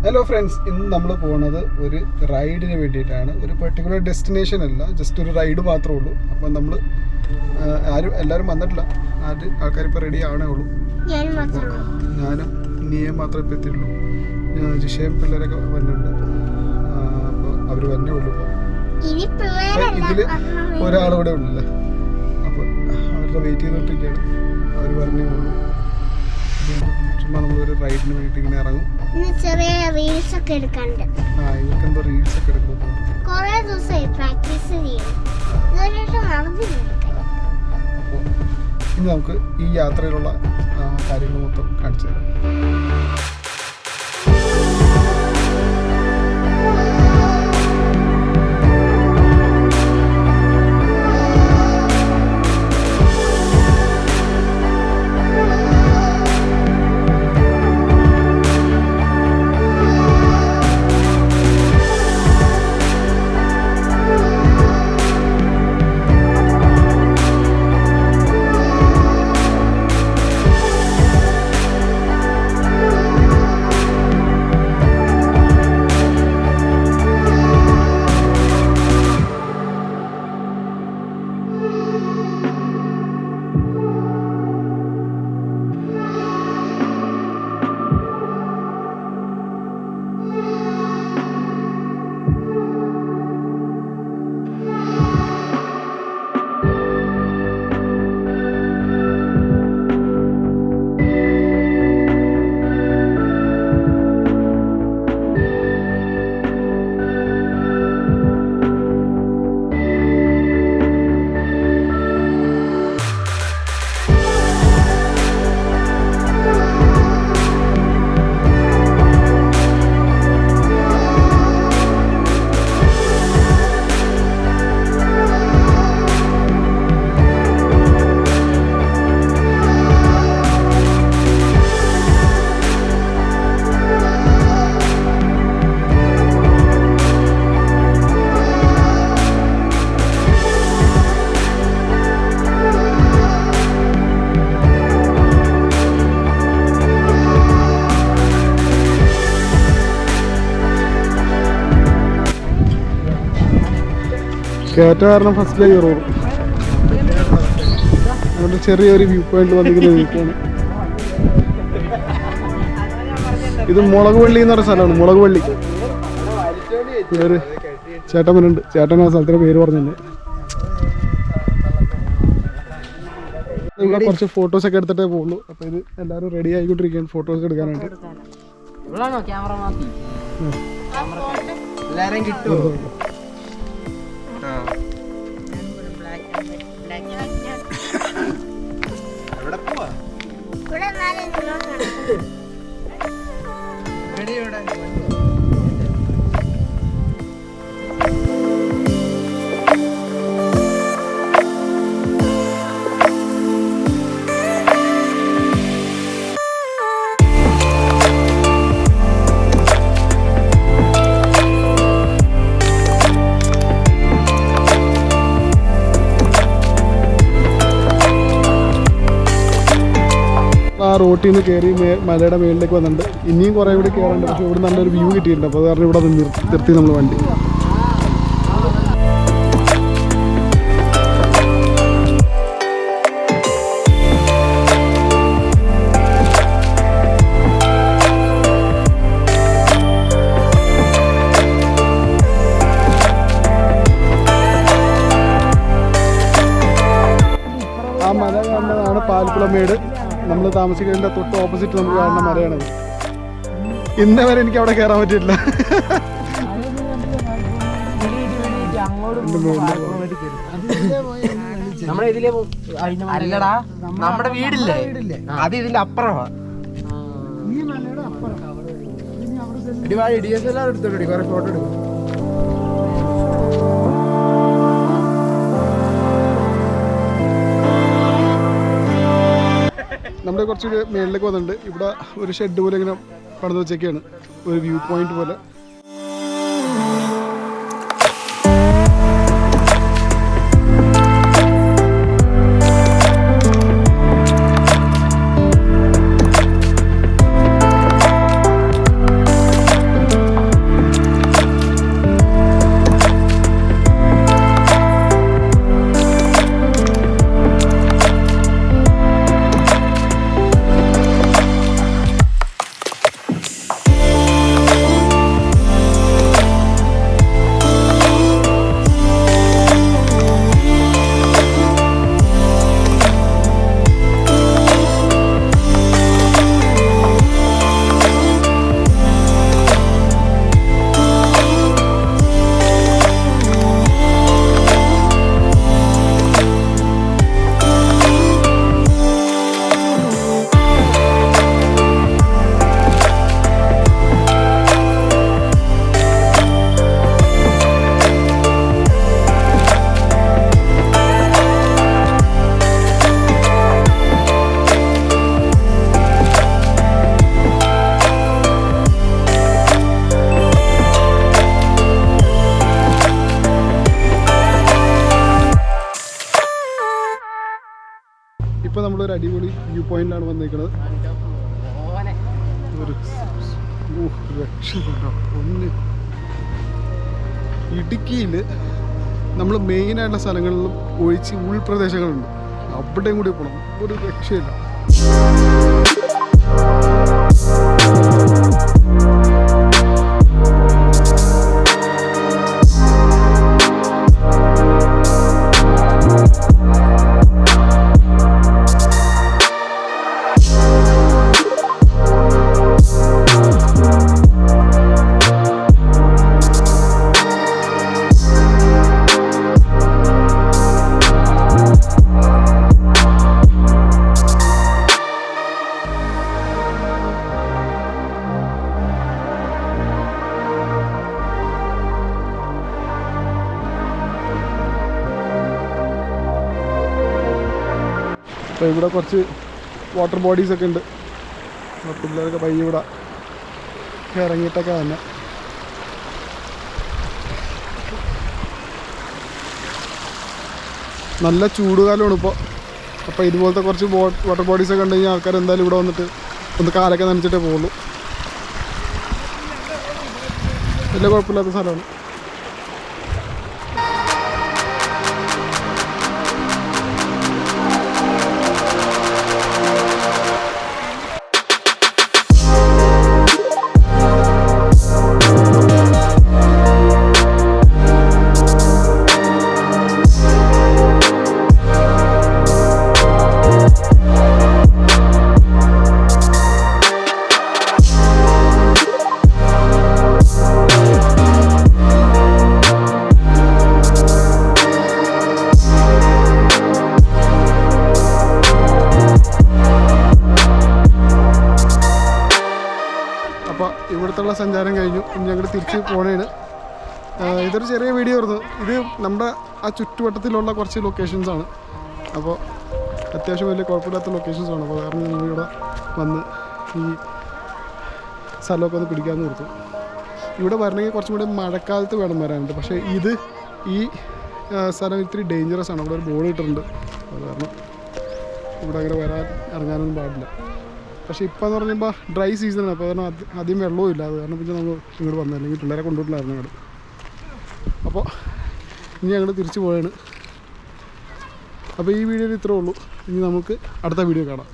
Hello friends, ഇന്ന് നമ്മൾ പോകുന്നത് ഒരു റൈഡിന് വേണ്ടിയിട്ടാണ്. ഒരു പെർട്ടിക്കുലർ ഡെസ്റ്റിനേഷൻ അല്ല, ജസ്റ്റ് ഒരു റൈഡ് മാത്രമേ ഉള്ളൂ. അപ്പം നമ്മൾ എല്ലാവരും വന്നിട്ടില്ല. ആൾക്കാർ ഇപ്പോൾ റെഡി ആവണേ ഉള്ളൂ. ഞാനും നീയെ മാത്രമേ ഇപ്പോൾ എത്തിയിട്ടുള്ളൂ. ജിഷയും പിള്ളേരൊക്കെ വന്നിട്ടുണ്ട്. അപ്പോൾ അവർ വന്നേ ഉള്ളൂ. ഇപ്പോൾ ഇതിൽ ഒരാളിവിടെ ഉള്ളു. അപ്പോൾ അവരുടെ വെയിറ്റ് ചെയ്തുകൊണ്ടിരിക്കുകയാണ്. അവർ പറഞ്ഞേ ഉള്ളൂ. ചുമ്മാ നമ്മളൊരു റൈഡിന് വേണ്ടിയിട്ട് ഇങ്ങനെ ഇറങ്ങും. ചെറിയ റീൽസ് ഒക്കെ എടുക്കാനുണ്ട്. ഇവർക്ക് എന്തോ റീൽസ് ഒക്കെ എടുക്കണം. കുറേ ദിവസമായി പ്രാക്ടീസ് ചെയ്യും. അപ്പോൾ ഇനി നമുക്ക് ഈ യാത്രയിലുള്ള കാര്യങ്ങൾ മൊത്തം കാണിച്ചു തരാം. കയറ്റ കാരണം ഫസ്റ്റിലേക്ക് കയറും. അതുകൊണ്ട് ചെറിയൊരു വ്യൂ പോയിന്റ് വന്നിരിക്കുന്ന വീട്ടാണ് ഇത്. മുളക് വള്ളി എന്ന് പറഞ്ഞ സ്ഥലമാണ്. മുളക് വള്ളി പേര് ചേട്ടനുണ്ട്. ചേട്ടൻ ആ സ്ഥലത്തിന്റെ പേര് പറഞ്ഞിട്ടുണ്ട്. ഇവിടെ കുറച്ച് ഫോട്ടോസ് ഒക്കെ എടുത്തിട്ടേ പോകുള്ളൂ. അപ്പൊ ഇത് എല്ലാവരും റെഡി ആയിക്കൊണ്ടിരിക്കുകയാണ് ഫോട്ടോസ് എടുക്കാനായിട്ട്. റോട്ടിൽ നിന്ന് കയറി മലയുടെ മേളിലേക്ക് വന്നിട്ടുണ്ട്. ഇനിയും കുറേ ഇവിടെ കയറുന്നുണ്ട്. പക്ഷേ ഇവിടെ നല്ലൊരു വ്യൂ കിട്ടിയിട്ടുണ്ട്. അപ്പോൾ അത് കാരണം ഇവിടെ നിർത്തി നമ്മൾ വണ്ടി. ആ മല കാണുന്നതാണ് പാൽക്കുളമേട്. നമ്മൾ താമസിക്കുന്നതിൻ്റെ തൊട്ട് ഓപ്പോസിറ്റ് നമുക്ക് കാണുന്ന മലയാണത്. ഇന്നേ വരെ എനിക്ക് അവിടെ കയറാൻ പറ്റിയിട്ടില്ല. നമ്മുടെ വീടില്ലേ, അത് ഇതിന്റെ അപ്പുറമാ. DSLR എടുത്തോട്ടെ, കുറെ ഫോട്ടോ എടുക്കും. നമ്മുടെ കുറച്ച് മേളിലേക്ക് വന്നിട്ടുണ്ട്. ഇവിടെ ഒരു ഷെഡ് പോലെ ഇങ്ങനെ പണിത് വെച്ചൊക്കെയാണ്, ഒരു വ്യൂ പോയിന്റ് പോലെ. അടിപൊളി വ്യൂ പോയിന്റിലാണ് വന്നിരിക്കുന്നത്. ഒരു രക്ഷപ്പെട്ടോ ഒന്ന്. ഇടുക്കിയിൽ നമ്മൾ മെയിനായിട്ടുള്ള സ്ഥലങ്ങളിലും ഒഴിച്ച് ഉൾപ്രദേശങ്ങളുണ്ട്, അവിടെയും കൂടി പോകണം, ഒരു രക്ഷയില്ല. അപ്പോൾ ഇവിടെ കുറച്ച് വാട്ടർ ബോഡീസൊക്കെ ഉണ്ട്. പിള്ളേരൊക്കെ പയ്യെ ഇവിടെ ഇറങ്ങിയിട്ടൊക്കെ തന്നെ. നല്ല ചൂടുകാലമാണ് ഇപ്പോൾ. അപ്പോൾ ഇതുപോലത്തെ കുറച്ച് വാട്ടർ ബോഡീസൊക്കെ കണ്ടു കഴിഞ്ഞാൽ ആൾക്കാർ എന്തായാലും ഇവിടെ വന്നിട്ട് ഒന്ന് കാലൊക്കെ നനച്ചിട്ടേ പോകുള്ളൂ. വലിയ കുഴപ്പമില്ലാത്ത സ്ഥലമാണ്. അപ്പോൾ ഇവിടുത്തുള്ള സഞ്ചാരം കഴിഞ്ഞു. ഇനി ഞങ്ങൾ തിരിച്ച് പോണേണ്. ഇതൊരു ചെറിയ വീഡിയോ ആയിരുന്നു. ഇത് നമ്മുടെ ആ ചുറ്റുവട്ടത്തിലുള്ള കുറച്ച് ലൊക്കേഷൻസാണ്. അപ്പോൾ അത്യാവശ്യം വലിയ കുഴപ്പമില്ലാത്ത ലൊക്കേഷൻസാണ്. അപ്പോൾ കാരണം ഞങ്ങളിവിടെ വന്ന് ഈ സ്ഥലമൊക്കെ ഒന്ന് പിടിക്കാമെന്ന് കൊടുത്തു. ഇവിടെ വരണമെങ്കിൽ കുറച്ചും കൂടി മഴക്കാലത്ത് വേണം വരാനുണ്ട്. പക്ഷേ ഈ സ്ഥലം ഇത്തിരി ഡേഞ്ചറസ് ആണ്. അവിടെ ഒരു ബോർഡ് ഇട്ടിട്ടുണ്ട്. അത് കാരണം ഇവിടെ അങ്ങനെ ഇറങ്ങാനൊന്നും പാടില്ല. പക്ഷേ ഇപ്പോൾ എന്ന് പറയുമ്പോൾ ഡ്രൈ സീസണാണ്. അപ്പോൾ കാരണം അധികം വെള്ളവും ഇല്ല. അത് കാരണം പിന്നെ നമ്മൾ ഇങ്ങോട്ട് വന്നത്, അല്ലെങ്കിൽ പിള്ളേരെ കൊണ്ടുപോയിട്ടില്ലായിരുന്നു ഇങ്ങോട്ട്. അപ്പോൾ ഇനി ഞങ്ങൾ തിരിച്ചു പോയാണ്. അപ്പോൾ ഈ വീഡിയോയിൽ ഇത്രേ ഉള്ളൂ. ഇനി നമുക്ക് അടുത്ത വീഡിയോ കാണാം.